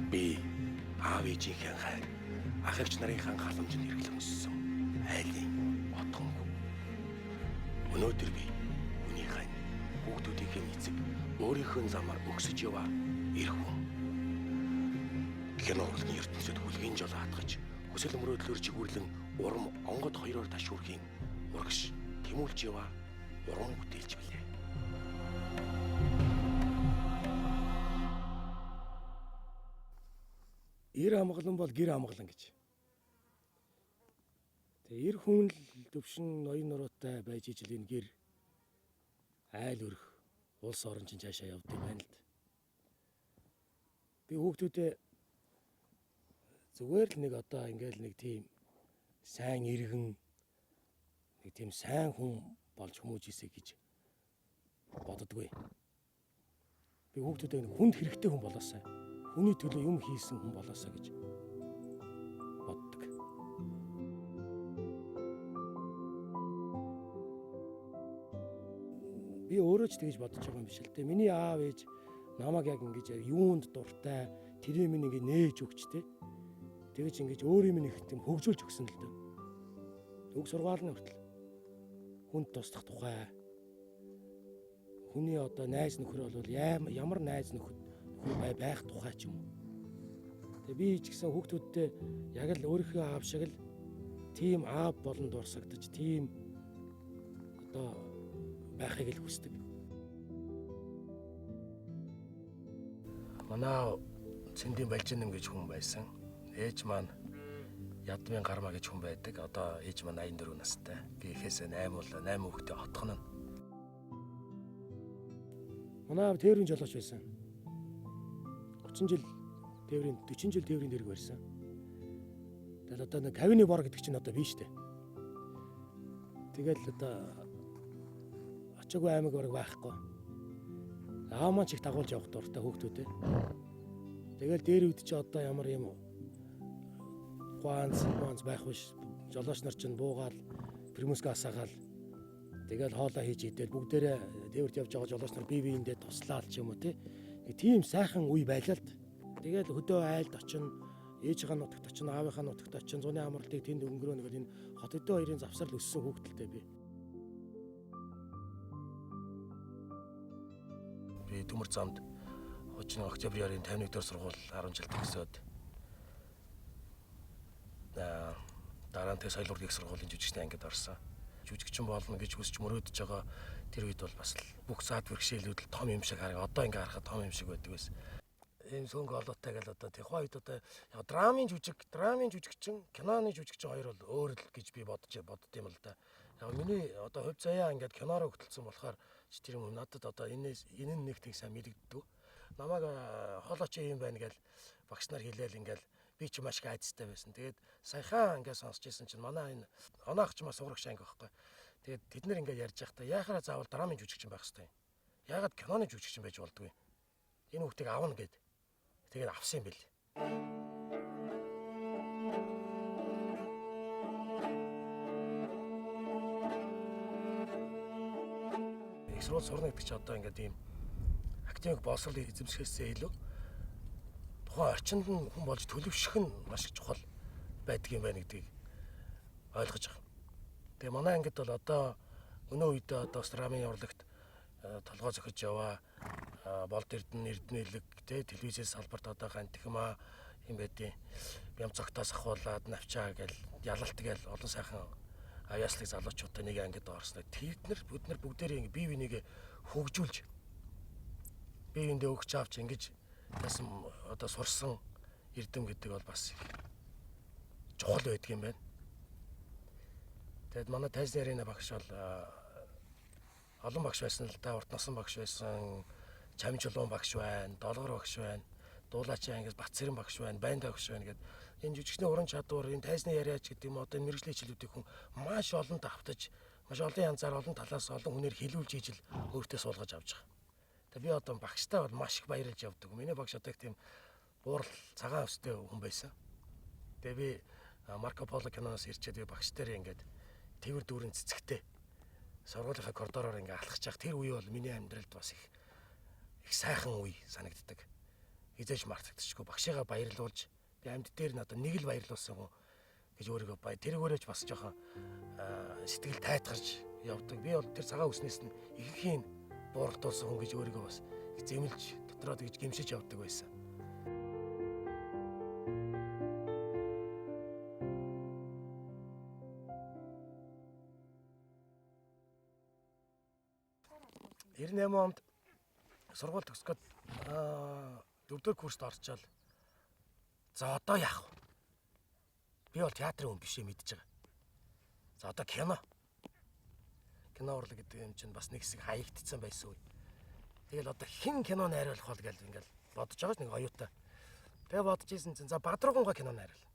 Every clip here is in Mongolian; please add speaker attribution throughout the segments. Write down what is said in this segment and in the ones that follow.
Speaker 1: Би аав ээжийнхээ хайр, ах эгч нарынхаа халамжинд хэрэглэн өссөн айлын отгонгүй. Өнөөдөр би үнийхээ хүүхдүүдийнхээ эцэг өөрийнхөө замаар өгсөж яваа эр хүн. Кино урлагийн ертөнцид хүлгийн жол хатгаж, хүсэл мөрөөдлөөр жигүүрлэн урам онгод хоёроор ташуурхийн урагш тэмүүлж яваа уран бүтээлч билээ. Эр амгалан бол гэр амгалан гэж. Тэгээ эр хүн л төвшин ноён нуруутай байж ижил энэ гэр айл өрх улс орон чинь цаашаа явд юм байна л да. Би хүүхдүүдээ зүгээр л нэг одоо ингээл нэг тийм сайн иргэн нэг тийм сайн хүн болж хүмүүжээсэй гэж боддоггүй. Би хүүхдүүдээ нэг хүнд хэрэгтэй хүн болоосай. Хүний төлөө юм хийсэн хүн болоосаа гэж боддог. Би өөрөө ч тэгж бодож байгаа юм биш л дээ. Миний аав ээж намайг яг ингэж юунд дуртай, тэрийг минь ингэ нээж өгч тээ. Тэгэж ингэж өөрийн минь их тийм хөгжүүлж өгсөн л дээ. Үг сургаалны хүртэл хүнд туслах тухай. Хүний одоо найз нөхөр бол ямар найз нөхөд байх тухай ч юм уу. Тэгээ би ч гэсэн хүүхдүүдтэй яг л өөрийнхөө аав шиг л тийм аав болон дурсагдаж тийм одоо байхыг л хүсдэг. Манай Цэндийн Балжинэм гэж хүн байсан. Ээж маань Ядмын Гармаа гэж хүн байдаг. Одоо ээж маань 84 настай. Би ихээсээ 8 хүүхдээ отгоно. Манай аав тээврийн жолооч байсан. 40 жил тээврийн дэрэг барьсан. Тэгэл одоо нэг кавины бор гэдэг чинь одоо биш дээ. Тэгэл одоо очоогүй аймаг бараг байхгүй. Аав маань ч их дагуулж явах дуртай хүүхдүүдээ. Тэгэл дээр үед чи одоо ямар юм ганц байх биш. Жолооч нар чинь буугаал примуска асаагаал тэгэл хоолоо хийж идэл бүгдээрээ тээвэрт явж байгаа жолооч нар бие биендээ туслаад ч юм уу тийм сайхан үе байлаа л. Тэгэл хөдөө айлд очино, ээжийнхээ нутагт очино, аавынхаа нутагт очино, зуны амралтыг тэнд өнгөрөөнө гэл энэ хот хөдөө хоёрын завсрал өссөн хүүхдэлтэй би. Би Төмөр замд Хожин Октябрийн 51 дэх сургууль 10 жил төгсөөд дараа нь соёл урлагийн сургуулийн жүжигчдийн ангид орсон. Жүжигчин болно гэж хүсч мөрөөдөж байгаа тэр үед бол бас бүх заад бэрхшээлүүд л том юм шиг хараг. Одоо ингээ харахад том юм шиг байдаг байсан. Ийм сөнгө олоотой гэл одоо тухайн үед одоо яг драмын жүжигчин, киноны жүжигчин хоёр бол өөр л гэж би бодд юм л да. Яг миний одоо хувь заяа ингээд кинороо хөтөлсөн болохоор тэр юм надад одоо энэ нэг тийм сайн мэдэгддэг. Намайг хоолооч юм байна гэл багш нар хэлээл ингээл би ч маш их айцтай байсан. Тэгээд саяхан ингээд сонсч ирсэн чинь манай энэ онооч маа сурагч анги байхгүй. Тэгээд тэд нэр ингээд ярьж байхдаа яхаараа заавал драмын жүжигчин байх хэрэгтэй юм. Яагаад киноны жүжигчин байж болдгүй. Энэ хүүхдийг авна гэд. Тэгээд авсан юм бэл. Их сургууль сурна гэдэг чинь одоо ингээд ийм академик боловсролыг эзэмшихээсээ илүү тухайн орчинд нь хүн болж төлөвшөх нь маш их чухал байдаг юм байна гэдгийг ойлгож байгаа. Тэгээ манай ангид бол одоо өнөө үедээ одоо драмын урлагт толгой зохиж яваа болд эрдэнэлэг телевизээс салбарт одоо гантихма юм байдیں۔ Бям цогтоос ахуулаад навчаа гэл ялалт гэл олон сайхан аяаслыг залуучуудаа нэг ангид орсноо. Бид нар бүгдээрээ бие бинийгээ хөгжүүлж бие биендээ өгч авч ингэж яасан одоо сурсан эрдэм гэдэг бол бас чухал байдаг юм байна. Тэгэд манай тайзны арена багш бол олон багш байсан л да. Урт насан багш байсан, Чамжлуун багш байна, Долгор багш байна, Дуулаачийн ангис Батцэрэн багш байна, Байнда багш байна гэдэг энэ жүжигчний уран чадвар, энэ тайзны яриач гэдэг юм одоо мэрэгжлийн хичээлүүдийг хүн маш олон давтаж, маш олон янзаар олон талаас олон хүнээр хэлүүлж ижил өөртөө суулгаж авч байгаа. Тэгээ би одоо багштай бол маш их баярлж явдаг. Миний багш одоо их тийм уурал цагаан өстэй хүн байсан. Тэгээ би Марко Поло киноноос ирчээд би багш дээр ингээд тэвэр дүүрэн цэцэгтэй сургуулийнхаа коридороор ингээ алхаж явах тэр үе бол миний амьдралд бас их сайхан үе санагддаг. эзэж мартагдчихгүй багшигаа баярлуулж би амьд дээр нь одоо нэг л баярлуулсан гоо гэж өөрийгөө тэргөөрөөж бас жоохон сэтгэл тайтгарч явдаг. Би бол тэр цагаан үснээс нь ихэхийн буурагдуулсан хүн гэж өөрийгөө бас зэмлж дотроо тэгж гимшиж явдаг байсан. $98 онд сургууль төгсгöd 4-р курст орчоод за одоо яах вэ? Би бол театрын хүн биш юм мэдж байгаа. За одоо кино урлаг гэдэг юм чинь бас нэг хэсэг хаягдсан байсан үе. Тэгэл одоо хэн кино найруулах бол гэж ингээл бодож байгаа ш нэг оюутаа. Тэгээ бодож ийсэн чинь за Бадрууганга кино найруул.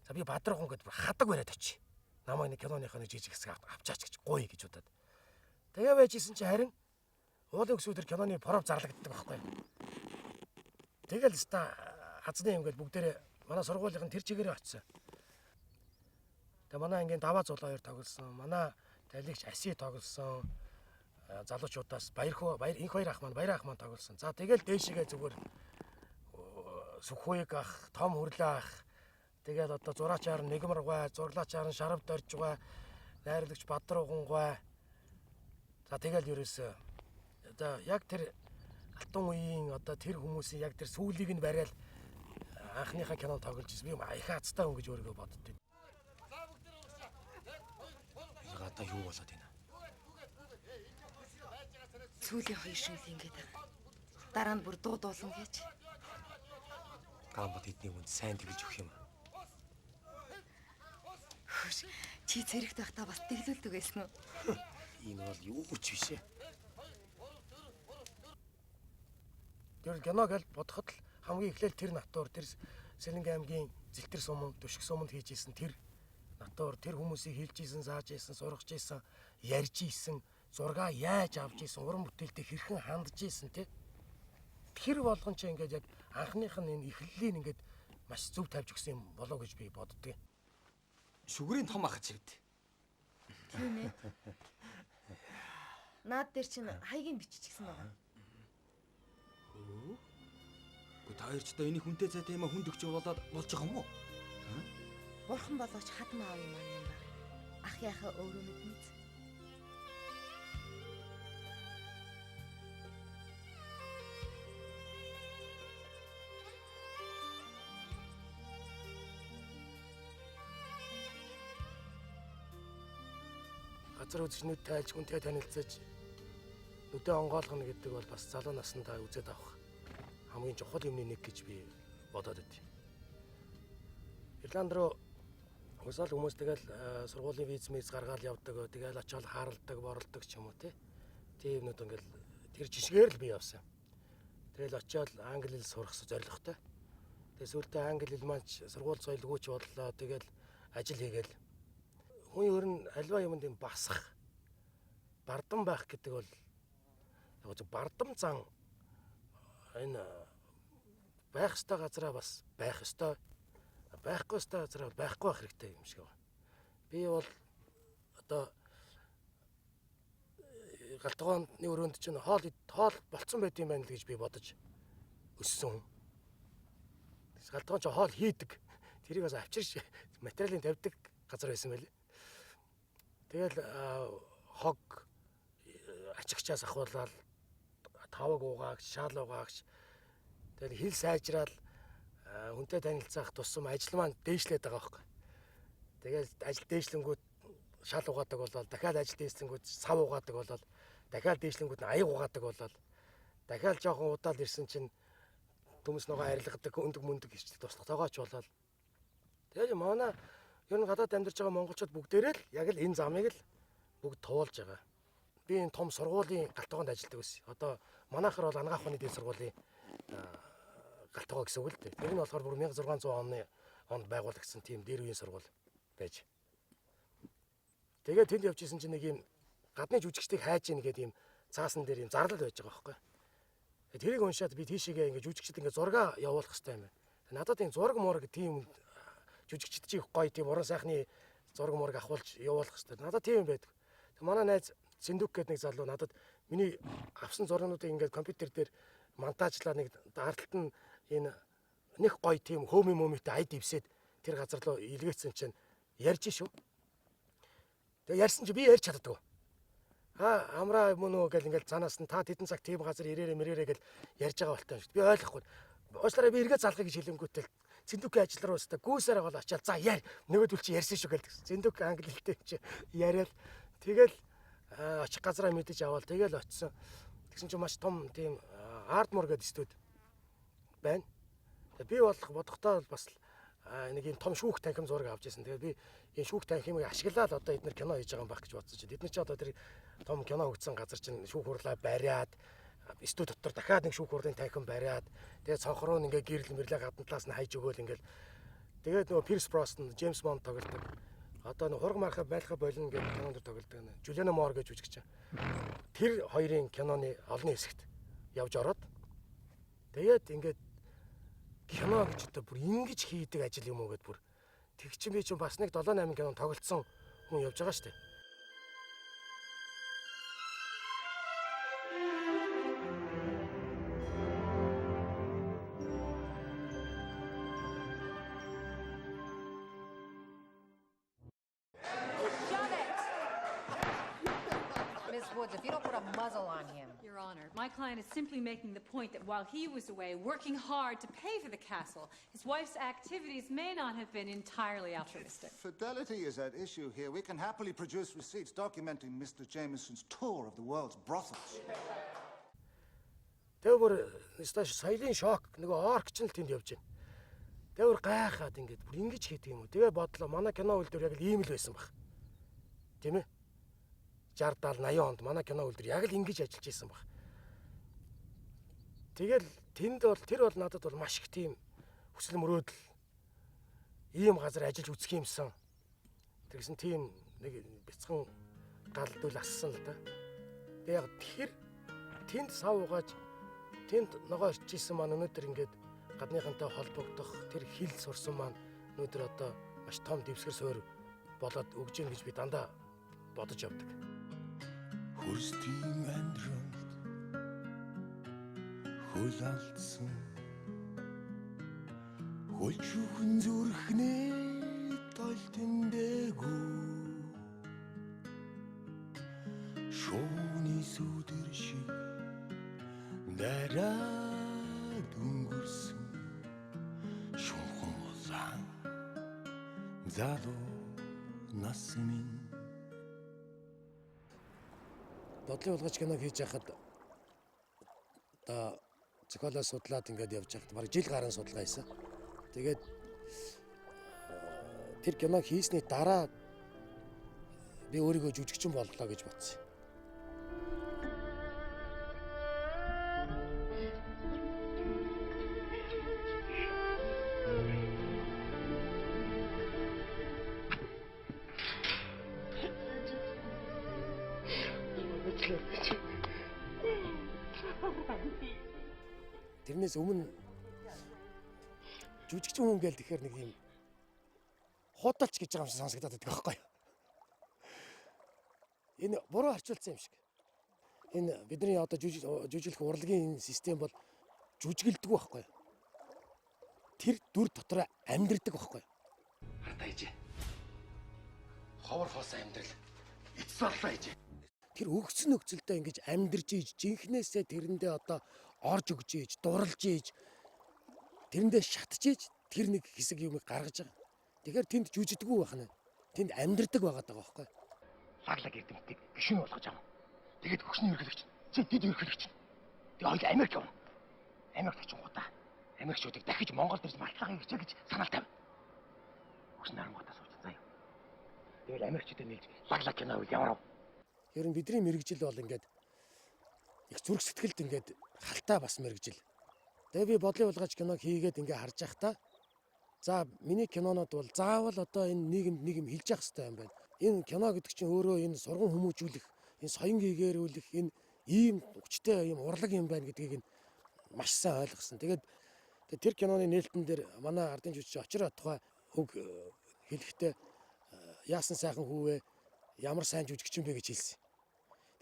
Speaker 1: За би Бадрууган гэдээ хадаг бариад очив. Намайг нэг киноныхоо нэг жижиг хэсэг авчаач гэж гуй гэж удаад. Тэгээ байж ийсэн чинь харин уулын өсвөдөр киноны пров зарлагддаг байхгүй. Тэгэл ста хазны юм гээд бүгдээрээ манай сургуулийн тэр чигээрээ очив. Тэгээ манай ангийн даваа зул хоёр тоглосон. Манай талигч Аси тоглосон. Залуучуудаас энх хоёр ах маань тоглосон. За тэгэл дээшгээ зүгээр Сүхвэг ах, Том Хүрлээ ах, тэгэл одоо зураачаар Нэгмар гой, зурлаачаар Шарав Дорж гой, найрлагч Бадрууган гой. За тэгэл ерөөсөө одоо яг тэр алтан үеийн одоо тэр хүмүүсийн яг тэр сүүлийг нь бариад анхныхаа кино тоглож ирсэн. Би их хацтай хүн гэж өөрийгөө боддоо. Одоо юу болоод байна?
Speaker 2: Сүүлийн хоёр шиг л ингэж байгаа. Дараа нь бүр дуудуулсан гэж.
Speaker 1: Гамбат эдний хүнд сайн тэгэлж өгөх юм.
Speaker 2: Хөш, чи зэрэгт байхдаа бас тэглүүлдэг байсан уу?
Speaker 1: Энэ бол юу ч биш ээ. Тэр кино гэж бодоход л хамгийн эхлээл тэр натур тэр Сэлэнгэ аймгийн Зэлтэр суманд, Түшиг суманд хийж исэн тэр натур тэр хүмүүсийг хэлж исэн, зааж исэн, сургаж исэн, ярьж исэн, зургаа яаж авч исэн, уран бүтээлтэй хэрхэн хандж исэн те. Тэр болгон ч ингээд яг анхных нь энэ эхлэлийн ингээд маш зөв тавьж өгсөн юм болоо гэж би боддгийг.
Speaker 3: Шүгрийн том ах чивд.
Speaker 2: Тийм ээ. Наад дээр чинь хаягийн биччихсэн байгаа.
Speaker 3: Гэхдээ та хоёр ч одоо энийг хүнтэй цайтай юм хүнд өгч явуулаад болж байгаа юм уу?
Speaker 2: Бурхан болооч хатан аав юм аа юм байна. Ах яхаа өөрөө мэднэ.
Speaker 1: Газар үзэгчнүүд тайлж хүнтэй танилцаж нүдэ онгойлгоно гэдэг бол бас залуу наснда үзээд авах хамгийн чухал юмны нэг гэж би бодоод байд. Ирланд руу уусаал хүмүүс тэгэл сургуулийн виз гаргаад явдаг, тэгэл очиод харалдаг, боролдог ч юм уу тийм юмнууд ингээл тэр жишгээр л би явсан. Тэгэл очиод англи хэл сурах зорилготой. Тэгээ сүүлдээ англи хэл маань сургууль соёлгүйч боллоо. Тэгэл ажил хийгээл хүн ер нь альва юмд юм басах бардам байх гэдэг бол яг бардам зан энэ байх ёстой газараа бас байх ёстой, байхгүй ёстой газараа байхгүй байх хэрэгтэй юм шиг байна. Би бол одоо галтгооны өрөөнд чинь хоол болцсон байт юм байна л гэж би бодож өссөн. Галтгоон ч хоол хийдэг. Тэрийг бас авчирч материалын тавьдаг газар байсан байли. Тэгэл хог ачигчаас ахуулаад таваг угаагч, шаал угаагч тэгэл хил сайжраал хүнтэй танилцах тусам ажил маань дээшлээд байгаа байхгүй. Тэгэл ажил дээшлэнгүүд шал угаадаг болоод дахиад ажил дээшлэнгүүд сав угаадаг болоод дахиад дээшлэнгүүд нь аяг угаадаг болоод дахиад жоохон удаал ирсэн чинь төмс ногоо арилгадаг өндөг мөндөг хийчих туслах тоогооч болоод тэгэл манай ер нь гадаад амьдарч байгаа монголчууд бүгдээрээ л яг л энэ замыг л бүгд туулж байгаа. Би энэ том сургуулийн галтгоонд ажилладаг байсан. Одоо манайхаар бол Анагаах ухааны дэд сургуулийн галтгоо гэсэн үг л дээ. Тэр нь болохоор бүр 1600 онд байгуулагдсан тийм дээр үеийн сургууль байж. Тэгээд тэнд явж исэн чинь нэг юм гадны жүжигчдийг хайж ийн гэдэг юм цаасан дээр юм зарлал байж байгаа байхгүй. Тэрийг уншаад би тийшээгээ ингээд жүжигчд ингээд зураг явуулах хэрэгтэй юм байна. Надад энэ зураг муураг тийм жүжигчд чих гоё тийм уран сайхны зураг мураг авахулж явуулах хэрэгтэй. Надад тийм юм байдаг. Тэг манай найз Синдүк гэдэг нэг залуу надад миний авсан зургуудыг ингээд компьютер дээр монтажлаа нэг ардталт нь энэ нэг гоё тийм хөөми мөмитэй айд ивсээд тэр газар руу илгээсэн чинь ярьж шүү. Тэгээ ярьсан чи би ярьж чаддгүй. Амраа мөн үү гэл ингээл цаанаас нь та тэдэн цаг тийм газар ирээрээ мэрээрээ гэл ярьж байгаа болтой юм шүү. Би ойлгохгүй. Уучлаарай би эргээ залгая гэж хэлэнгүүтэл Зэндүкийн ажил руу өстө гүйсээр гол очиад за яар нөгөөдөл чи ярьсан шүү гэлдэг. Зэндүк англи хэлтэй чи яриад тэгэл очих газараа мэдэж аваад тэгэл очисон. Тэгсэн чинь маш том тийм Ардмор гэдэг студ байна. Би бодохдоо бас нэг юм том шүүх танхим зураг авч ирсэн. Тэгээд би энэ шүүх танхимыг ашиглаад одоо эдгээр кино хийж байгаа юм байх гэж бодсон чинь эдгээр чи одоо тэр том кино өгсөн газар чинь шүүх хурлаа бариад студ дотор дахиад нэг шүүх хурлын танхим бариад тэгээд цонхроо ингээ гэрэл мэрлээ гадна талаас нь хайж өгөөл ингээл тэгээд нөгөө Пирс Бростон, Джеймс Бонд тоглодог. Одоо нэг хург мархаа байлхаа болно гэдэг кинонд тоглодог. Жулиана Моор гэж жүжигч. Тэр хоёрын киноны олонний хэсэгт явж ороод тэгээд ингээд кино гэж одоо бүр ингэж хийдэг ажил юм уу гэд бүр тэг чи би чинь бас нэг 7-8 кино тоглолцсон хүн явж байгаа шүү дээ.
Speaker 4: If you don't put a muzzle on him.
Speaker 5: Your Honor, my client is simply making the point that while he was away working hard to pay for the castle, his wife's activities may not have been entirely altruistic.
Speaker 6: Fidelity is at issue here. We can happily produce receipts documenting Mr. Jameson's tour of the world's brothels.
Speaker 1: Тэгээ бүр нэстэ соёлын шок нөгөө орк ч л тэнд явж байна. Тэгээ бүр гайхаад ингээд бүр ингэж хийдэг юм уу. Тэгээ бодлоо манай кино үйлдвэр яг л ийм л байсан баг. Тийм ээ? 60 70 80 онд манай кино үйлдвэр яг л ингэж ажиллаж исэн баг. Тэгэл тэнд бол тэр бол надад бол маш их тийм хүсэл мөрөөдөл ийм газар ажиллаж үзэх юмсан. Тэгсэн тийм нэг бяцхан галдуул ассан л да. Тэгээ яг тэр тэнд сав угааж тэнд ногоож исэн маань өнөөдөр ингээд гадныхантай холбогдох тэр хил сурсан маань өнөөдөр одоо маш том дэвсгэр суурь болоод өгж гин гэж би дандаа бодож явдаг.
Speaker 7: Хөрстийн амьдралд хөл алдсан хөлчүүхэн зүрхнээ толтөндэгүү шууны сүдэр шиг дараад өнгөрсөн шунхан улаан залуу нас минь
Speaker 1: Бодлын улгаач киног хийж байхад одоо зохиолоо судлаад ингээд явж байхад бараг жил гарan судалгаа хийсэн. Тэгээд тэр киног хийсний дараа би өөрийгөө жүжигчин боллоо гэж бодсон. Тэрнээс өмнө жүжигчин хүн гээл тэгэхээр нэг юм худалч гэж байгаа юм шиг сонсогдоод байдаг байхгүй юу? Энэ буруу харьцуулсан юм шиг. Энэ бидний одоо жүжиглэх урлагийн систем бол жүжиглдэг байхгүй юу? Тэр дүр дотроо амьдрдаг байхгүй юу? Хардаа ижээ. Ховор хоосон амьдрал эцс боллоо ижээ. Тэр өгсөн нөхцөлдөө ингэж амьдарч ийж жинхнээсээ тэрэндээ одоо орж өгж ийж дурлж ийж тэрэндээ шатж ийж тэр нэг хэсэг юмыг гаргаж байгаа. Тэгэхээр тэнд жүжигдэггүй байна. Тэнд амьдардаг байгаад байгаа байхгүй. Лаглаг эрдэмтдийг гишүүн болгож авна. Тэгэд хөгшний эрхлэгч чи дэд эрхлэгч. Тэгээ хоёул Америк явна. Америк очингуудаа Америкчуудыг дахиж Монгол дээрс мартахыг хичээ гэж санаал тавина. Хөгшний арангуудаа сууж заяа. Тэгэл Америкчуудад нэлж лаглаг кино үйл яваа. Ер нь бидний мэрэгжил бол ингээд их зүрх сэтгэлд ингээд халтаа бас мэрэгжил. Тэгээ би бодлын улгаач киног хийгээд ингээд харж байхдаа за миний кинонууд бол заавал одоо энэ нийгэмд нэг юм хэлж явах хэрэгтэй юм байна. Энэ кино гэдэг чинь өөрөө энэ сургам хүмүүжүүлэх, энэ соён гээгэрүүлэх, энэ ийм хүчтэй юм урлаг юм байна гэдгийг нь маш сайн ойлгосон. Тэгээд тэр киноны нээлтэн дээр манай ардын жүжигч очроо тухай үг хэлэхдээ яасан сайхан хүүвэ ямар сайн жүжигч юм бэ гэж хэлсэн.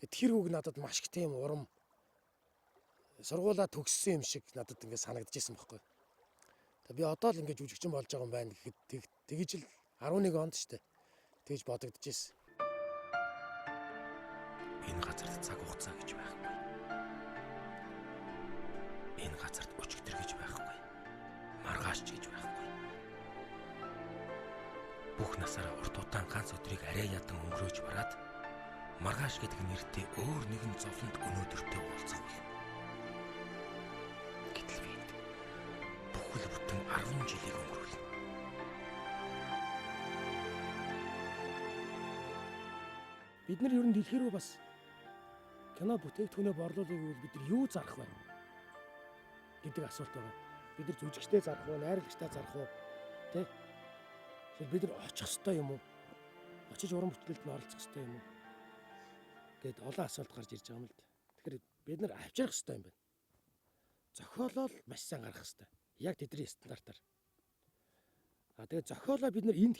Speaker 1: Тэр үг надад маш их тийм урам сургуулаа төгссөн юм шиг надад ингээд санагдчихсан байхгүй. Би одоо л ингээд жүжигчин болж байгаа юм байна гэхэд тэгж л 11 онд штэ. Тэгж бодогдчихсэн.
Speaker 7: Энэ газарт цаг хугацаа гэж байхгүй. Энэ газарт өчигдөр гэж байхгүй. Маргааш гэж байхгүй. Бүх насаараа урт удаан ганц өдрийг арай ядан өнгөрөөж бараад маргааш гэдэг нэртэй өөр нэгэн зовлонд өнөөдөртөө уулзах юм. Гэтэл би бүхэл бүтэн 10 жилийг өнгөрүүлнэ.
Speaker 1: Бид нар ер нь дэлхий рүү бас кино бүтээгдэхүүнээ борлуулах гэвэл бид нар юу зарах вэ гэдэг асуулт байгаа. Бид нар жүжигчтэй зарах уу, найрлагчтай зарах уу, тэ? Тэгэхээр бид нар очих ёстой юм уу? Очиж уран бүтээлд нь оролцох ёстой юм уу? Гэт олон асуулт гарч ирж байгаа юм л да. Тэгэхээр бид нар авчрах ёстой юм байна. Зохиолол маш сайн гарах ёстой. Яг тэдний стандартаар. Тэгээд зохиолоо бид нар энд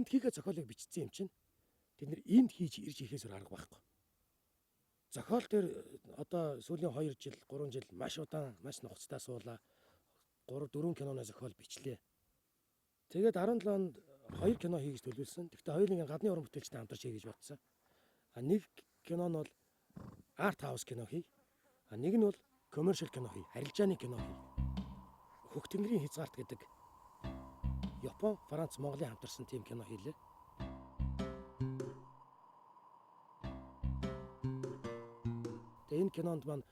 Speaker 1: хийгээ зохиолыг бичсэн юм чинь бид нар энд хийж ирж хийхээс арга байхгүй. Зохиол дээр одоо сүүлийн 2 жил, 3 жил маш удаан, маш нухацтай суулаа. 3 4 киноны зохиол бичлээ. Тэгээд 17 онд 2 кино хийх гэж төлөвлөсөн. Гэхдээ хоёулын гадны уран бүтээлчтэй хамтарч хийх гэж бодсон. Нэг кино нь бол арт хаус кино хий. Нэг нь бол commercial кино хий, арилжааны кино хий. Хөх тэнгэрийн хязгаарт гэдэг Япон, Франц, Монголын хамтарсан тийм кино хийлээ. Тэгээ энэ кинонд маань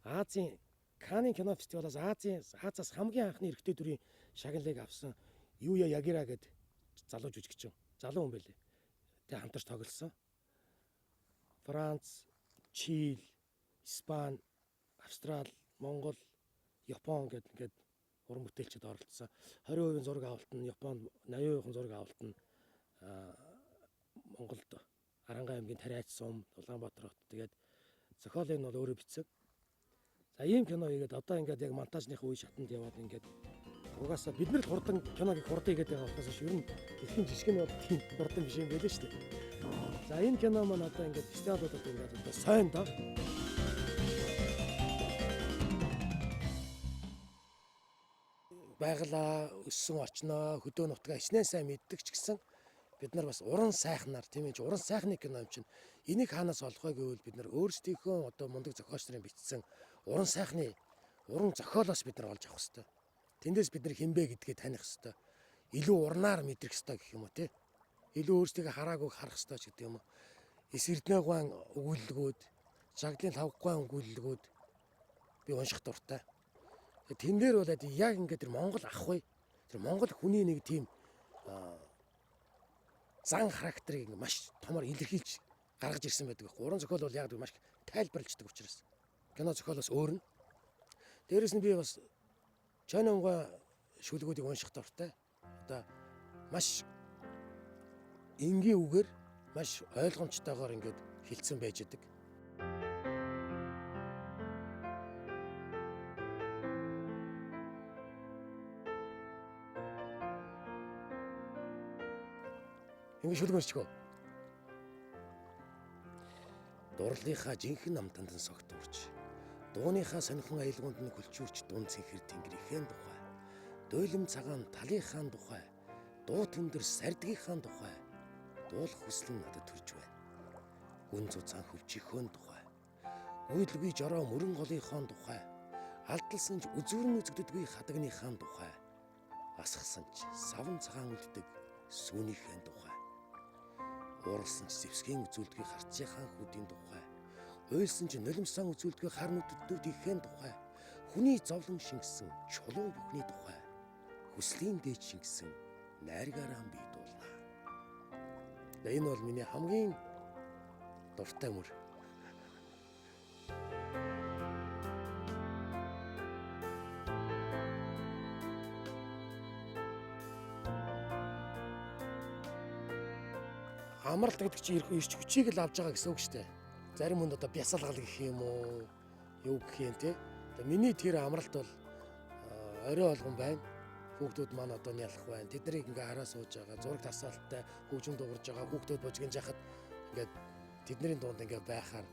Speaker 1: Азийн Канны кино фестивалаас Азиас хамгийн анхны эрэгтэй дүрийн шагналыг авсан Юя Ягира гэдэг залуу жүжигчин. Залуу хүн байлээ. Тэгээ хамтарч тоглосон. Франц, Чил, Испани, Австрали, Монгол, Япон гэдэг ингээд уран бүтээлчид оролцсон. 20% зураг авалт нь Японд, 80% зураг авалт нь Монголд Арангаа аймгийн Тариач сум, Улаанбаатар хот. Тэгээд зохиолыг нь бол өөрөө бичсэн. За ийм кино хийгээд одоо ингээд яг монтажныхаа үе шатанд яваад ингээд угаасаа бид нар л хурдан киног их хурдан хийгээд байгаа болохоос ер нь дэлхийн жишг нь бол тийм хурдан биш юм байлээ шүү дээ. За энэ кино маань одоо ингээд фестивалуудад ингээд одоо сайн доо. Байгалаа, өссөн орчноо, хөдөө нутгаа ичнээн сайн мэддэг ч гэсэн бид нар бас уран сайхнаар тийм ээ уран сайхны кино юм чинь энийг хаанаас олох вэ гэвэл бид нар өөрсдийнхөө одоо мундаг зохиолч нарын бичсэн уран сайхны уран зохиолоос бид нар олж авах хэрэгтэй. Тэндээс бид нар хинбэ гэдгээ таних хэрэгтэй. Илүү урнаар мэдрэх хэрэгтэй гэх юм уу те. Илүү өөрсдийгөө хараагүйг харах хэрэгтэй ч гэдэг юм уу. Эс эрдэнэ гуайн өгүүлэлгүүд, жаглын лав гуайн өгүүлэлгүүд би унших дуртай. Тэн дээр бол яг ингээд тэр Монгол ах вэ? Тэр Монгол хүний нэг тийм зан характерыг маш томор илэрхийлж гаргаж ирсэн байдаг. Уран зохиол бол яг маш тайлбарлаждаг учраас. Кино зохиолоос өөр нь. Дээрээс нь би бас Чойнонгой шүлгүүдийг унших дуртай. Одоо маш энгийн үгээр маш ойлгомжтойгоор ингээд хэлсэн байж идэг. Ингэ шүлгэрчгөө. Дурлалынхаа жинхэнэ амтанд нь согтуурч, дууныхаа сонирхон аялгуунд нь хүлчүүрч дун цэнхэр тэнгэрийн тухай, дуйлам цагаан талынхаа тухай, дуу төндөр сардгийнхаа тухай, дуулах хүсэл нь надад төрж байна. Гүн цуцаан хөвчихөн тухай, үйдлгүй жороо мөрөн голынхаа тухай, алдалсан ч үзүүрэн үзэгддэггүй хадагныхаа тухай, асгасан ч савн цагаан үлддэг сүүнийхээ тухай. Ууралсан ч зэвсгийн үзүүлдгийг харцынхаа хүдийн тухай, уйлсан ч нулимсан үзүүлдгийг хар нүдэдүүдийнхээ тухай, хүний зовлон шингэсэн чулуу бүхний тухай, хүслийн дээд шингэсэн найргаараа би дуулна. Энэ бол миний хамгийн дуртай мөр. Амралт гэдэг чинь ирч хүчийг л авж байгаа гэсэн үг шүү дээ. Зарим хүнд одоо бясалгал гэх юм уу, юу гэх юм те. Одоо миний тэр амралт бол орой болгон байна. Хүүхдүүд маань одоо нялах байна. Тэд нарыг ингээ хараа сууж байгаа, зураг тасаалттай хөгжим дуурж байгаа хүүхдүүд божигнж яхад ингээд тэдний дунд ингээ байхаар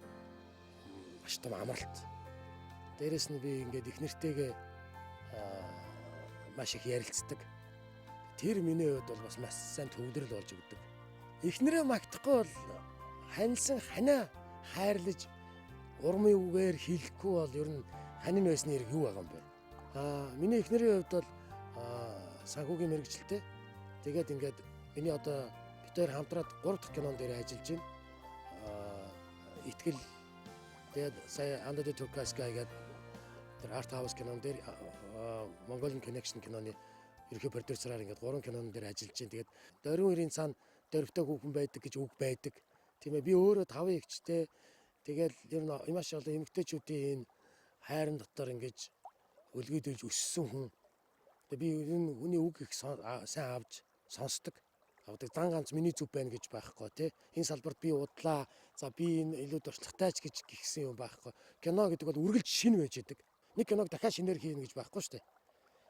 Speaker 1: маш том амралт. Дээрээс нь би ингээд их нэртэйгээ маш их ярилцдаг. Тэр миний хувьд бол бас маш сайн төвлөрөл болж өгдөг. Эхнэрээ магтахгүй бол ханилсан ханаа хайрлаж урмын үгээр хэлэхгүй бол ер нь ханин байсны хэрэг юу байгаа юм бэ? Миний эхнэрийн хувьд бол санхүүгийн мэрэгчлээ. Тэгээд ингээд миний одоо бид хоёр хамтраад 3 дахь кинон дээр ажиллаж байна. Итгэл тэгээд сая Under the Turquoise Sky гэдэг тэр Art House кинон дээр Mongolian Connection киноны ерөнхий продюсераар ингээд 3 кинон дээр ажиллаж байна. Тэгээд дөрвөн үрийн цаана дөрвтэй хүүхэн байдаг гэж үг байдаг. Тийм ээ, би өөрөө 5 эгчтэй. Тэгээд ер нь маш олон эмэгтэйчүүдийн энэ хайрын дотор ингэж үлгийдүүлж өссөн хүн. Тэгээд би энэ хүний үг их сайн авч сонсдог. Авдаг дан ганц миний зүв байна гэж байхгүй тий. Энэ салбарт би удлаа. За би энэ илүү дуршлагатайч гэж гихсэн юм байхгүй. Кино гэдэг бол үргэлж шинэ байж идэг. Нэг киног дахиад шинээр хийнэ гэж байхгүй шүү дээ.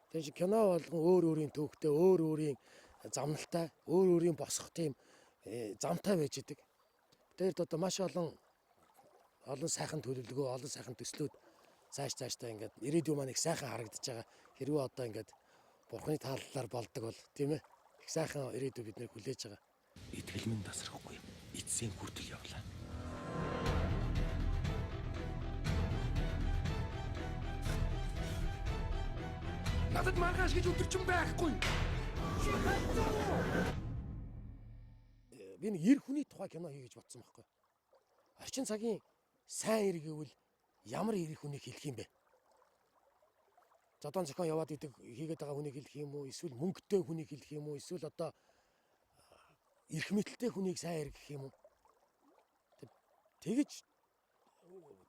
Speaker 1: Тэгэхээр чи кино болгон өөр өөрийн төвхтэй, өөр өөрийн замналтай, өөр өөрийн босох тийм замтай байж идэг. Тэрд одоо маш олон сайхан төлөвлөгөө, олон сайхан төслүүд цаашдаа ингээд ирээдүйн маань их сайхан харагдаж байгаа. Хэрвээ одоо ингээд бурхны тааллаар болдог бол тийм ээ. Их сайхан ирээдүй бид нэр хүлээж байгаа.
Speaker 7: Итгэл минь тасрахгүй. Эцсийн хүртэл явлаа. Надад маргааш гэж өдөржин байхгүй.
Speaker 1: Би нэг 90 хүний тухай кино хий гэж бодсон байхгүй. Орчин цагийн сайн ирэх гэвэл ямар ирэх хүнийг хэлэх юм бэ? Зодон зохион яваад идэг хийгээд байгаа хүнийг хэлэх юм уу? Эсвэл мөнгөтэй хүнийг хэлэх юм уу? Эсвэл одоо эрх мэдэлтэй хүнийг сайн ирэх юм уу? Тэгэж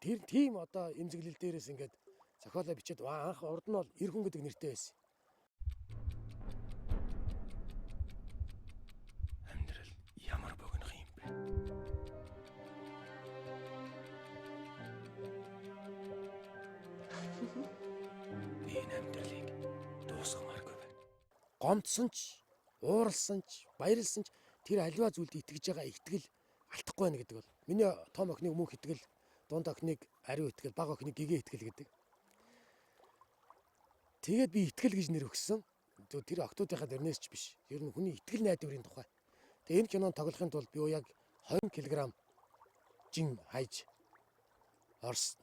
Speaker 1: тэр тийм одоо эмзэглэл дээрээс ингээд зохиолоо бичээд анх урд нь бол эр хүн гэдэг нэртэй байсан.
Speaker 7: Амьдрал ямар богино юм бэ? Би энэ амьдралыг дуусгамааргүй байна.
Speaker 1: Гомдсон ч, ууралсан ч, баярлсан ч тэр аливаа зүйлд итгэж байгаа итгэл алдахгүй байна гэдэг бол. Миний том охиныг мөнх итгэл, дунд охиныг ариу итгэл, бага охиныг гэгээ итгэл гэдэг. Тэгээд би итгэл гэж нэр өгсөн. Тэр охтуудынхаа дөрнөөс ч биш. Ер нь хүний итгэл найдварын тухай. Тэгээд энэ кинонд тоглохын тулд би яг 20 кг жин хайж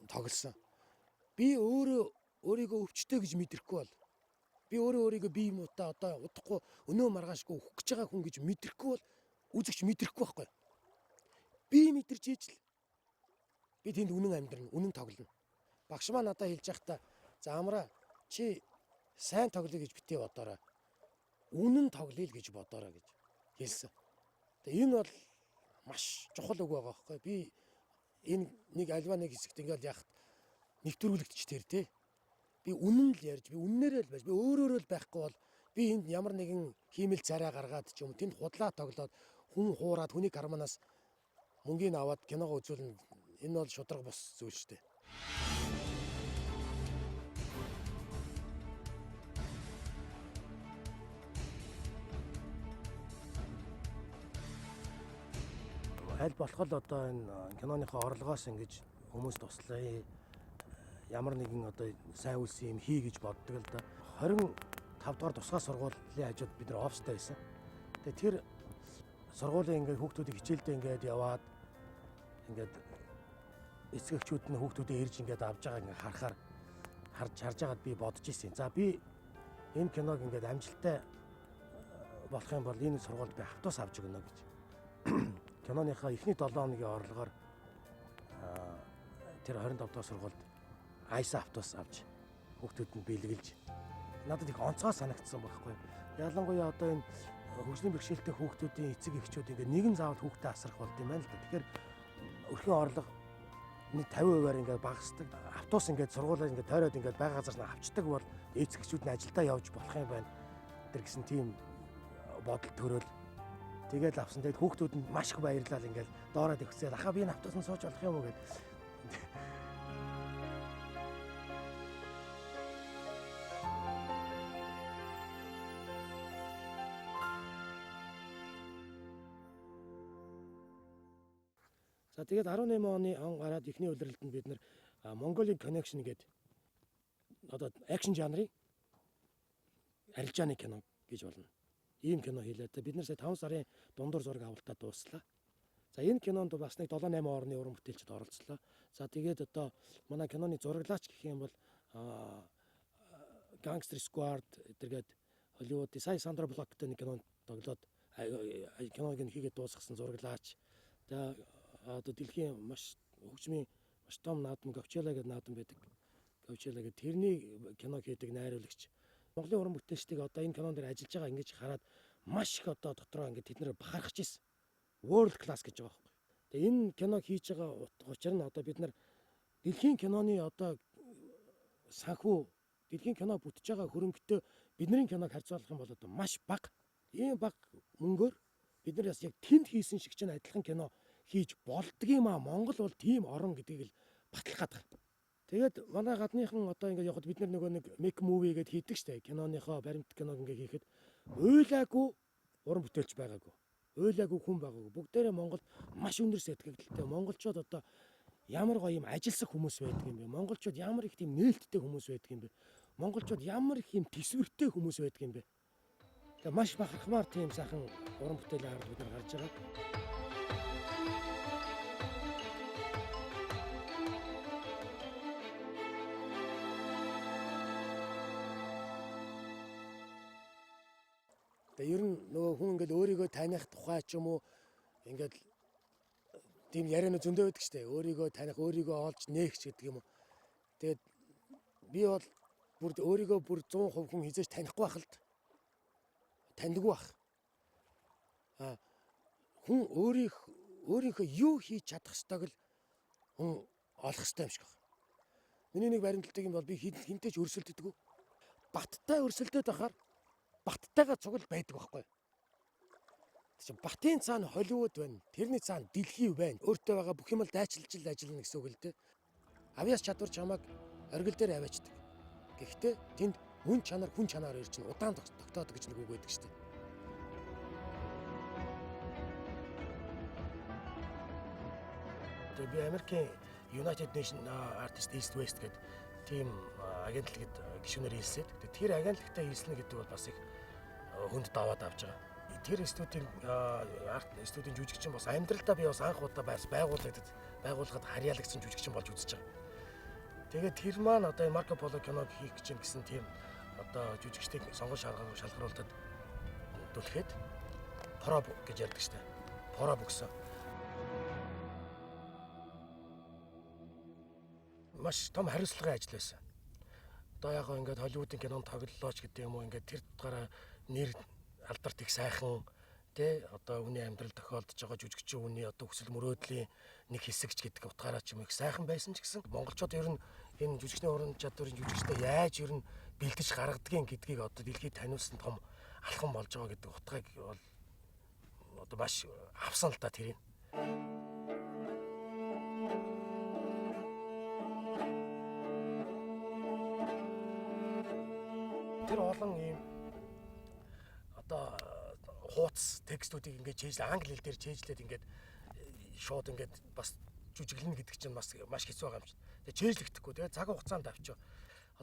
Speaker 1: тоглосон. Би өөрийгөө өвчтэй гэж мэдрэхгүй бол би өөрийгөө бие муутай одоо удахгүй өнөө маргаашгүй өөх гэж байгаа хүн гэж мэдрэхгүй бол үзэгч мэдрэхгүй байхгүй. Би мэдэрч ижил би тэнд үнэн амьдрна, үнэн тоглоно. Багш маань надад хэлж байхдаа за амраа чи сайн тоглоё гэж битээ бодоорой. Үнэн тоглоё л гэж бодоорой гэж хэлсэн. Тэгээ энэ бол маш чухал үг байгаа байхгүй. Би энэ нэг альва нэг хэсэгт ингээл яхад нэвтрүүлэгдэж тэр тий. Би үнэн л ярьж, би үннээрээ л байж, би өөрөөрөө л байхгүй бол би энд ямар нэгэн хиймэл царай гаргаад ч юм тэнд худлаа тоглоод хүн хуураад хүний карманаас мөнгөний аваад киногоо үзүүлнэ. Энэ бол шудраг бус зүйл шүү дээ. Аль болох л одоо энэ киноныхоо орлогоос ингэж хүмүүс туслая. Ямар нэгэн одоо сайн үлсэн юм хий гэж боддог л да. 25 дугаар тусгай сургуулийн хажууд бид нар офстай байсан. Тэгээ тэр сургуулийн ингээд хүүхдүүдийг хичээлдээ ингээд яваад ингээд эцэгчүүд нь хүүхдүүдээ ирж ингээд авж байгаа ингээд харж байгаад би бодож ирсэн. За би энэ киног ингээд амжилттай болох юм бол энэ сургуульд би автобус авч өгнө гэж. Киноныхаа эхний 7 хоногийн орлогоор тэр 25 дугаар сургуульд айса автобус авч хүүхдүүдэнд бэлгэлж надад их онцгой санагдсан байхгүй. Ялангуяа одоо энэ хөгжлийн бэрхшээлтэй хүүхдүүдийн эцэг эхчүүд ингээд нэгэн заавал хүүхдээ асрах болд юм байна л да. Тэгэхээр өрхийн орлого нэг 50%-аар ингээд багасдаг. Автобус ингээд сургуулиас ингээд тойроод ингээд байгаа газар авчдаг бол эцэг эхчүүд нь ажилдаа явж болох юм байна. Тэр гэсэн тийм бодол төрөөл тэгэл авсан. Тэгэд хүүхдүүд нь маш их баярлал ингээд доороод ихсээл ахаа би энэ автобусанд сууж болох юм уу гэд. За тэгээд 18 оны он гараад эхний улиралд нь бид нэр Mongolian Connection гэдэг одоо акшн жанрын арилжааны кино гэж болно. Ийм кино хийлээ. Бид нар сая 5 сарын дундуур зураг авалтаа дууслаа. За энэ кинонд бас нэг 7-8 орны уран бүтээлчд оролцлоо. За тэгээд одоо манай киноны зураглаач гэх юм бол Gangster Squad эдэргээд Холливуудын сая Сандра Буллоктой нэг кинонд тоглоод киног нь хийгээд дуусгасан зураглаач. За одоо дэлхийн маш хөгжмийн маш том наадам Говчела гэдэг наадам байдаг. Говчела гэдэг тэрний кино хийдэг найруулагч. Монголын уран бүтээлчдийг одоо энэ кинон дээр ажиллаж байгаа ингэж хараад маш их одоо дотроо ингэ тэд нэр бахархаж ирсэн. World class гэж байгаа байхгүй. Тэгээ энэ киног хийж байгаа учир нь одоо бид нар дэлхийн киноны одоо санхүү дэлхийн кино бүтэж байгаа хөрөнгөтэй бидний киног харьцуулах юм бол одоо маш бага. Ийм бага мөнгөөр бид нар бас яг тэнд хийсэн шиг ч адилхан кино хийж болдго юм аа. Монгол бол тийм орон гэдгийг л батлах гэдэг. Тэгээд манай гадныхан одоо ингээд яг бид нар нөгөө нэг make movie гэдээ хийдэг штэ. Киноныхоо баримт киног ингээд хийхэд уйлаагүй уран бүтээлч байгаагүй. Уйлаагүй хүн байгаагүй. Бүгдээрээ Монгол маш өндөр сэтгэгдэлтэй. Монголчууд одоо ямар гоё юм ажилсах хүмүүс байдаг юм бэ? Монголчууд ямар их тийм нээлттэй хүмүүс байдаг юм бэ? Монголчууд ямар их юм төсвөртэй хүмүүс байдаг юм бэ? Тэгээ маш бахархмаар тийм сайхан уран бүтээлийн арга бид нар гарч байгаа. Тэгээ ер нь нөгөө хүн ингээд өөрийгөө таних тухай ч юм уу ингээд тийм ярианы зөндөө байдаг штэ. Өөрийгөө таних, өөрийгөө олж нээх гэдэг юм уу. Тэгээд би бол бүр өөрийгөө бүр 100% хүн хизээж танихгүй байх л д. Таньдаггүй байх. Хүн өөрийнхөө юу хийж чадах ёстойг л хүн олох ёстой юм шиг байна. Миний нэг баримталдаг юм бол би хинтээ ч өрсөлддөггүй. Баттай өрсөлдөд байхаар баттайгаа цугал байдаг байхгүй. Тэгвэл батын цаана Холливуд байна. Тэрний цаана дэлхий байна. Өөртөө байгаа бүх юм л дайчилж ажиллана гэсэн үг л дээ. Авьяас чадвар чамайг оргил дээр аваачдаг. Гэхдээ тэнд хүн чанаар ирж чинь удаан тогтоод гэж нэг үг байдаг шүү дээ. Тэгээ би Америкийн United Nations Artists East West гэдэг тийм агентлагт гишүүнээр хэлсээд. Тэр агентлагтай хэлснэ гэдэг бол бас их хүнд даваад авч байгаа. Тэр студийн арт студийн жүжигчин бас амьдралдаа би бас анх удаа байгууллагад харьяалагчсан жүжигчин болж үзэж байгаа. Тэгээд тэр маань одоо Марко Поло киног хийх гэж юм гэсэн тийм одоо жүжигчдийг сонгож шалгаруултад түлхээд Пороб гэж ярьдаг штэ. Пороб гэсэн. Маш том хариуцлагын ажил байсан. Одоо яг ингээд Холливуудын кинонд тоглолооч гэдэг юм уу ингээд тэр утгаараа нэр алдарт их сайхан тий одоо хүний амьдрал тохиолдож байгаа жүжигчин хүний одоо хүсэл мөрөөдлийн нэг хэсэгч гэдэг утгаараа ч юм их сайхан байсан ч гэсэн монголчууд ер нь энэ жүжигчний уран чадварын жүжигчтэй яаж ер нь бэлдэж гаргадгийг гэдгийг одоо дэлхийд таниулсан том алхам болж байгаа гэдэг утгыг бол одоо маш авсан л та тэрийг. Тэр олон юм одоо хууц текстүүдийг ингээд чэйжлээ англи хэл дээр чэйжлээд ингээд шууд ингээд бас жүжиглэнэ гэдэг чинь бас маш хэцүү байгаа юм чинь. Тэгээ чэйжлэгдэхгүй тэгээ цаг хугацаанд авчив.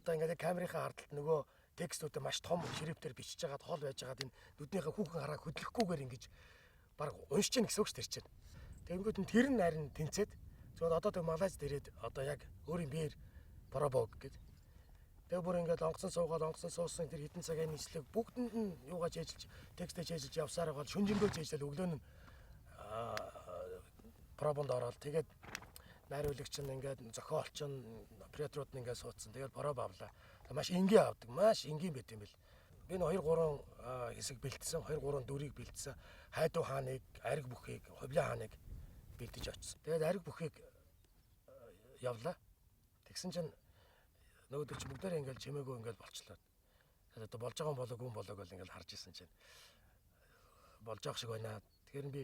Speaker 1: Одоо ингээд камерынхаа ардалт нөгөө текстүүдээ маш том шрифтээр бичиж байгаад хол байж байгаад энэ нүднийхээ хүүхэн хараа хөдлөхгүйгээр ингэж баг уншиж гин гэсэн үг ш тэр чинь. Тэгэнгүүт нь тэр нь харин тэнцээд зөвхөн одоо тэг Малайз дээрээд одоо яг өөрийн биеэр Поробог гэдэг. Тэгээ бүр ингээд онгоцон суусан тэр хитэн цагийн нийслэг бүгдэнд нь юугаа чэйжилж текстээ чэйжилж явсаар байгаа шүнжэнгөө чэйжлэл өглөө нь пробонд ороод тэгээд найруулагч нь ингээд зохиолч нь операторууд нь ингээд суудсан. Тэгээд пороб авлаа. Маш энгийн авдаг. Маш энгийн байт юм бэл. Би нэг 2-3 хэсэг бэлдсэн, 2-3 дүрийг бэлдсэн. Хайдуу хааныг, ариг бүхийг, ховлын хааныг бэлдэж очсон. Тэгээд ариг бүхийг явлаа. Тэгсэн чинь нөгөөдөр чи бүгдээрээ ингээл чимээгөө ингээл болчлоо. Тэгээд одоо болж байгаа юм болоог юм болоог бол ингээл харж исэн чинь болж байгаа шиг байна. Тэгэхээр би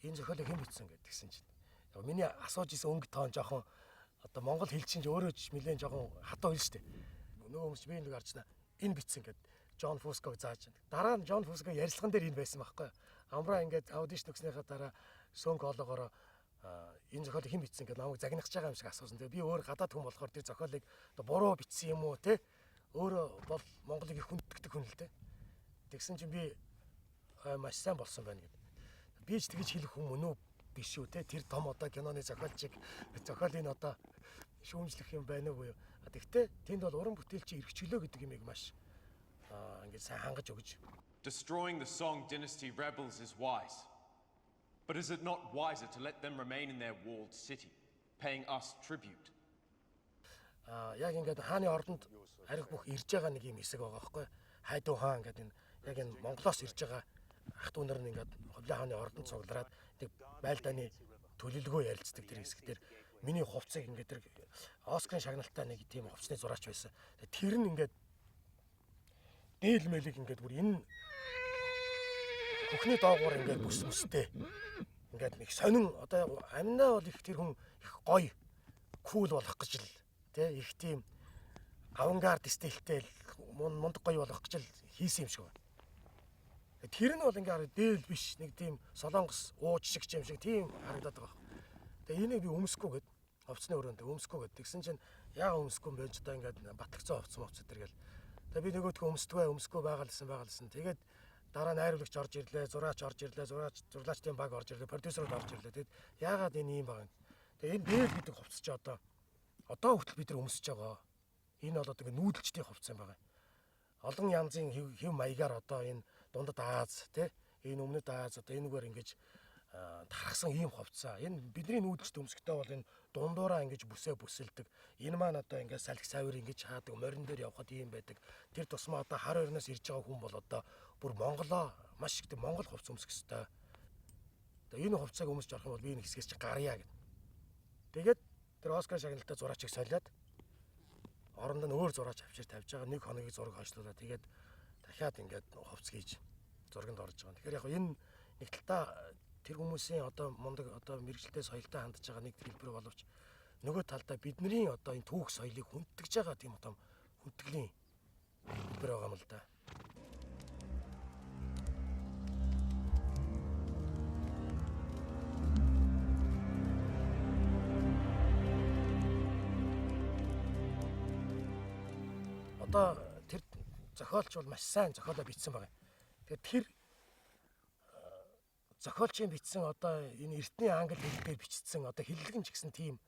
Speaker 1: энэ зохиолыг хэн бичсэн гэдгсэн чинь. Яг миний асууж исэн өнгө тоон жоохон одоо монгол хэл чинь өөрөө ч нэлээд жоохон хатуу хэл шүү дээ. Нөгөө хүмүүс би нэг харчнаа энэ бичсэн гэд Джон Фуског зааж байна. Дараа нь Джон Фуског ярилцлаган дээр энэ байсан байхгүй. Амраа ингээд аудишн өгснийхаа дараа сөнг олоогоороо энэ зохиолыг хэн бичсэн гэдэг намайг загнахж байгаа юм шиг асуусан. Тэгээ би өөр гадаад хүн болохоор тэр зохиолыг одоо буруу бичсэн юм уу те? Өөрөө бол Монголыг их хүнддэг хүн л те. Тэгсэн чинь би маш сайн болсон байна гэдэг. Би ч тэгж хэлэх хүн мөн үү биш үү те. Тэр том одоо киноны зохиолчийг зохиолын одоо шүүмжлэх юм байна уу? Тэгтээ тэнд бол уран бүтээлчийн эрхчлөө гэдэг юмыг маш ингээд сайн хангаж өгж.
Speaker 8: Destroying the Song Dynasty rebels is wise. But is it not wiser to let them remain in their walled city, paying us tribute?
Speaker 1: Яг ингээд хааны ордонд ариг бүх ирж байгаа нэг юм хэсэг байгаа байхгүй. Хайдуу хаан гэдэг энэ яг энэ Монголоос ирж байгаа ах дүү нар нь ингээд Хувлаа хааны ордонд цуглараад нэг байлдааны төлөвлөгөө ярилцдаг тэр хэсэг дээр миний хувцсыг ингээд тэр Оскарын шагналтай нэг тийм хувцсны зураач байсан. Тэр нь ингээд дээл мэлийг ингээд бүр энэ бүхний доогуур ингээд бүс бүстэй ингээд нэг сонин одоо амнаа бол их тэр хүн их гоё кул болох гэж л тэ их тийм авангард стилтэй мундаг гоё болох гэж л хийсэн юм шиг байна. Тэр нь бол ингээд дээл биш нэг тийм солонгос ууж шиг юм шиг тийм харагдаад байгаа. Тэгээ энийг би өмсгөө гэд овцны өрөөндөө өмсгөө гэд тэгсэн чинь яага өмсгөө юм бэ ч одоо ингээд батлагцсан овц тэргээл. Тэгээ би нөгөөдгөө өмсгөө байгаалсан. Тэгээд дараа найруулагч орж ирлээ, зураач орж ирлээ, зурлаачдын баг орж ирлээ, продюсерүүд орж ирлээ. Тэгэд яагаад энэ юм баг юм. Тэгээ энэ дээл гэдэг хувцас чи одоо хүртэл бид нар өмсөж байгаа. Энэ бол одоо нүүдэлчдийн хувцас юм байгаа. Олон янзын хэв маягаар одоо энэ дундад Аз тий энэ өмнөд Аз одоо энэгээр ингэж тархсан ийм хувцас. Энэ бидний нүүдэлчд өмсгөтэй бол энэ дундуураа ингэж бүсэлдэг. Энэ маань одоо ингэ салхи савир ингэж хаадаг, морин дээр явхад ийм байдаг. Тэр тусмаа одоо хар орноос ирж байгаа хүн бол одоо бүр Монголоо маш их тийм Монгол хувцас өмсөх ёстой. Тэгээ энэ хувцасыг өмсөж орох юм бол би энэ хэсгээс чи гарья гэд. Тэгээд тэр Оскар шагналтай зураачийг солиод оронд нь өөр зураач авчир тавьж байгаа нэг хоногийн зураг хойшлуулаад тэгээд дахиад ингээд хувцас хийж зурганд орж байгаа. Тэгэхээр яг энэ нэг талдаа тэр хүмүүсийн одоо мундаг одоо мэрэгчлээ соёлтой хандж байгаа нэг хэлбэр боловч нөгөө талдаа бидний одоо энэ түүх соёлыг хүндэж байгаа тийм том хүндтгэлийн хэлбэр байгаа юм л да. Одоо тэр зохиолч бол маш сайн зохиолоо бичсэн байгаа. Тэгэхээр тэр зохиолчийн бичсэн одоо энэ эртний англи хэлээр бичсэн одоо хиллэгэн ч гэсэн тийм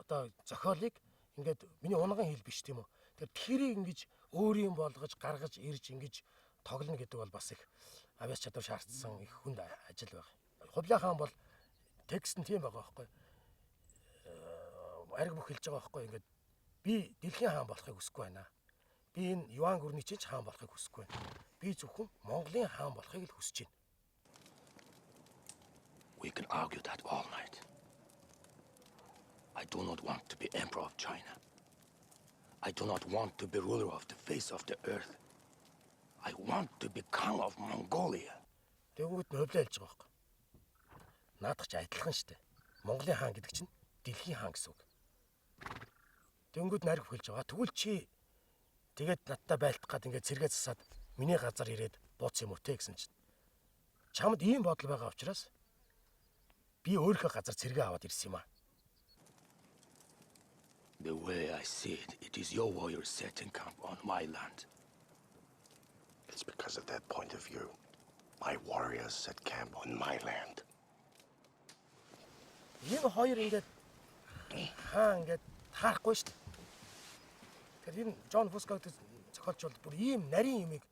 Speaker 1: одоо зохиолыг ингээд миний унган хэл биш тийм үү. Тэгэхээр тэрийг ингэж өөрийн болгож гаргаж ирж ингэж тоглоно гэдэг бол бас их авяас чадвар шаардсан их хүнд ажил байна. Хувлаа хаан бол текст нь тийм байгаа байхгүй. Ариг бүх хэлж байгаа байхгүй ингээд би дэлхийн хаан болохыг хүсэхгүй байна. Би энэ Юан гүрний чинь хаан болохыг хүсэхгүй байна. Би зөвхөн Монголын хаан болохыг л хүсэж байна.
Speaker 7: We can argue that all night. I do not want to be emperor of China. I do not want to be ruler of the face of the earth. I want to be king of Mongolia.
Speaker 1: Тэгвэл нөблөө хэлж байгаа байхгүй. Наадах ч адилхан шүү дээ. Монголын хаан гэдэг чинь дэлхийн хаан гэсэн үг. Тэнгүүд нариг хэлж байгаа. Тэгвэл чи тэгээд надтай байлтах гад ингээд цэргээ засаад миний газар ирээд бууц юм уу те гэсэн чинь. Чамд ийм бодол байгаа учраас би өөрийнхөө газар цэргээ аваад ирсэн юм аа.
Speaker 7: The way I see it, it is your warriors setting camp on my land.
Speaker 9: It's because of that point of view. My warriors set camp on my land.
Speaker 1: Энэ хоёр ингээд хаа ингээд таарахгүй шүү дээ. Тэгэхээр энэ Джон Фускаг зохиолч бол бүр ийм нарийн юмыг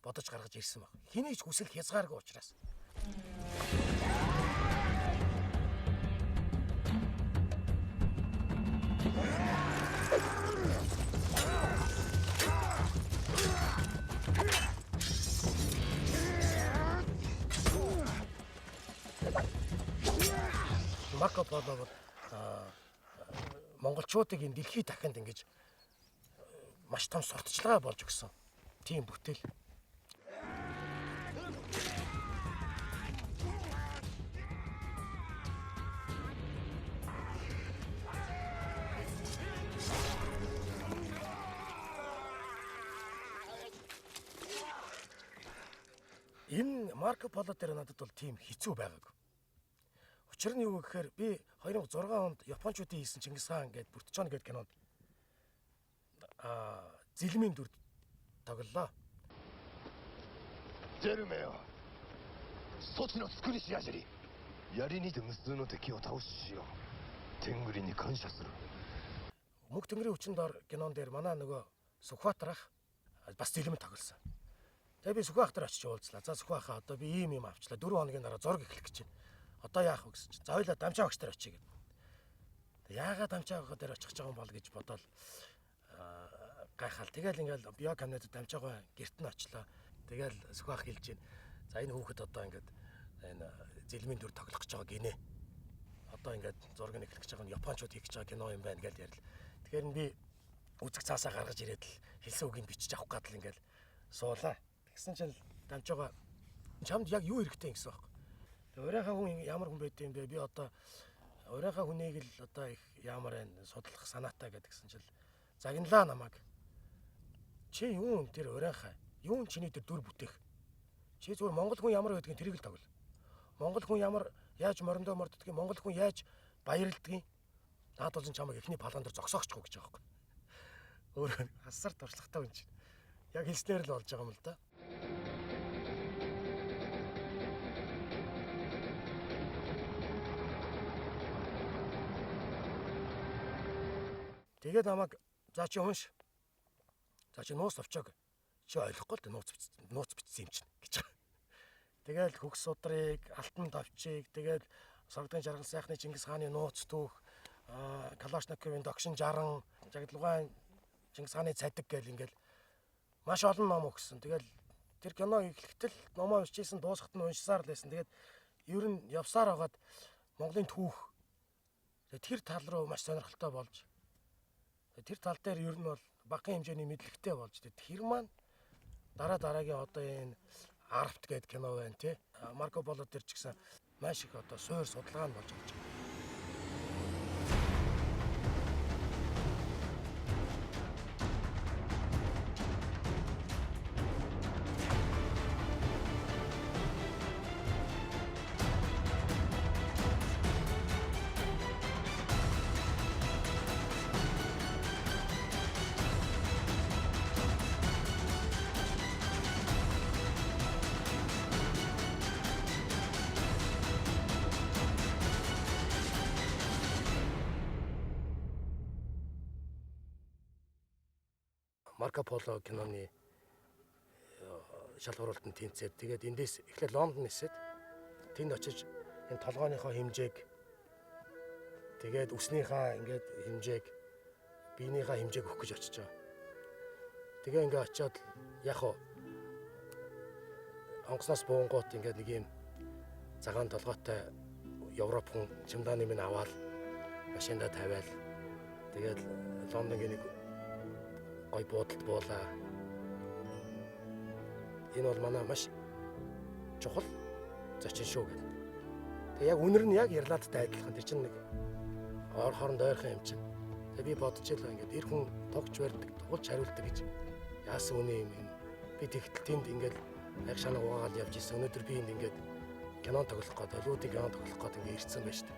Speaker 1: бодож гаргаж ирсэн баг. Хэний ч хүсэл хязгааргүй учраас. Марко Поло бол монголчуудыг энэ дэлхийд дахинд ингэж маш том сурталчилгаа болж өгсөн. Тийм бүтээл. Энэ Марко Поло дээр надад бол тийм хэцүү байгаагүй. Учир нь юу гэхээр би 2006 онд Япончуудын хийсэн Чингис хаан гэдэг Бүртжон гэдэг кинонд зэлмийн дүр тоглолоо.
Speaker 9: ジェルメよ、措置の作りしやじり、槍にて無数の敵を倒ししよう。天狗に感謝する。
Speaker 1: Мөнх тэнгэрийн хүчин дор кинон дээр манай нөгөө Сүхбаатар ах бас зэлмэд тоглосон. Тэгээ би Сүхбаатар очиж уулзлаа. За Сүхбаахаа одоо би ийм юм авчлаа. 4 хоногийн дараа зураг эхлэх гэж байна. Одоо яах вэ гэсэн чинь. За хоёлаа дамжаа багш нар очие гэдэг. Тэгээ яагаад дамжаа багш дээр очих гэж байгаа юм бол гэж бодоод гайхаал. Тэгэл ингээл био камнад дамжаагаа гэрт нь очлоо. Тэгэл Сүхбаах хэлж байна. За энэ хүүхэд одоо ингээд энэ зэлмийн дүр тоглох гэж байгаа гинэ. Одоо ингээд зураг нь эхлэх гэж байгаа нь Япончууд хийх гэж байгаа кино юм байна гэж ярил. Тэгэхээр би үзэг цаасаа гаргаж ирээд л хэлсэн үгийг бичиж авах гад л ингээл суулаа. Тэгсэн чинь дамжаага чамд яг юу хэрэгтэй юм гэсэн баг. Тэгээ урайхаа хүн ямар хүн байд юм бэ? Би одоо урайхаа хүнийг л одоо их ямар байна судлах санаатай гэдгсэн чинь загналаа намайг. Чи юу тэр урайхаа? Юу чиний тэр дүр бүтээх? Чи зүгээр монгол хүн ямар байдгийг тэрийг л тоглоо. Монгол хүн ямар яаж морондоо морддгийг, монгол хүн яаж баярлдгийг наад бол чамайг эхний палан дээр зогсоогчгүй гэж байгаа юм. Өөрөө хасар туршлагатай хүн чинь. Яг хэлснээр л болж байгаа юм л да. Тэгээд намайг за чи унш. За чи нуус авчааг. Чи ойлгохгүй л нууц бичсэн юм чинь гэж байгаа. Тэгэл хөгс судрыг, алтан давчийг, тэгэл Сорогдын жаргал сайхны Чингис хааны нууц түүх, Калашниковын догшин 60, Жагдлугайн Чингис хааны цадиг гэл ингээл маш олон ном өгсөн. Тэгэл тэр кино эхлэхдээ номоо уншижсэн дуусахад нь уншсаар л байсан. Тэгээд ер нь явсаар хагаад Монголын түүх тэр тал руу маш сонирхолтой болж тэр тал дээр ер нь бол багахан хэмжээний мэдлэгтэй болж тэр маань дараагийн одоо энэ Арфт гэдэг кино байна тий. Марко Поло дээр ч гэсэн маш их одоо суур судалгаа нь болж байгаа. Марко Поло киноны шалгуулалтанд тэнцээд тэгээд эндээс эхлээд Лондон нисээд тэнд очиж энэ толгойнхоо хэмжээг тэгээд үснийхаа ингээд хэмжээг биенийхээ хэмжээг өгөх гэж очиж байгаа. Тэгээ ингээд очиод яг хоо онгоцноос буунгууд ингээд нэг юм цагаан толгойтой Европ хүн чемодааны минь аваад машиндаа тавиал тэгээд Лондонгийн нэг гой буудалд буулаа. Энэ бол манай маш чухал зочин шүү гэх. Тэг яг үнэр нь яг Ирландтай адилхан. Тэр чинь нэг хооронд ойрхон юм чинь. Тэг би бодчихлаа ингээд эр хүн тогч барьдаг, тулж хариулдаг гэж. Яасан үний юм. Би тэгтэл тэнд ингээд яг шанаа угаагаад явж ирсэн. Өнөөдөр би энд ингээд кино тоглох гээд, Холливуудын кино тоглох гээд ингээд ирсэн байж таа.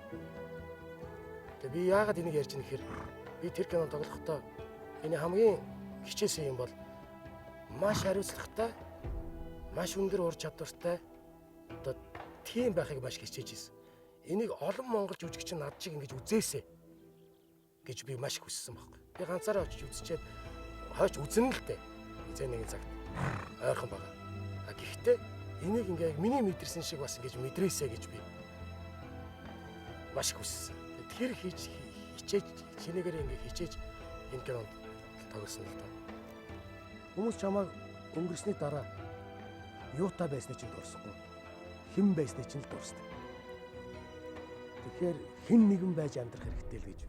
Speaker 1: Тэг би яагаад энийг ярьж байгаа нэхэр би тэр кино тоглохдоо миний хамгийн хичээсэн юм бол маш хариуцлагатай, маш өндөр ур чадвартай одоо тийм байхыг маш хичээж ирсэн. Энийг олон монгол жүжигчин над шиг ингэж үзээсэй гэж би маш хүссэн байхгүй. Би ганцаараа очиж үзчихэд хойч үзэн л дээ. Эцэг нэгэн цагт ойрхон байгаа. Гэхдээ энийг ингээ миний мэдэрсэн шиг бас ингэж мэдрээсэй гэж би маш хүссэн. Тэр хичээж чинээгээр ингээ хичээж энэ кинонд тогсон л даа. Хүмүүс чамайг өнгөрсний дараа юутай байсны чинь дурсахгүй. Хэн байсны чинь л дурсдаг. Тэгэхээр хэн нэгэн байж амьдрах хэрэгтэй л гэж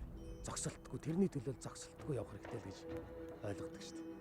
Speaker 1: зогсолтгүй тэрний төлөө зогсолтгүй явах хэрэгтэй л гэж ойлгодог шүү дээ.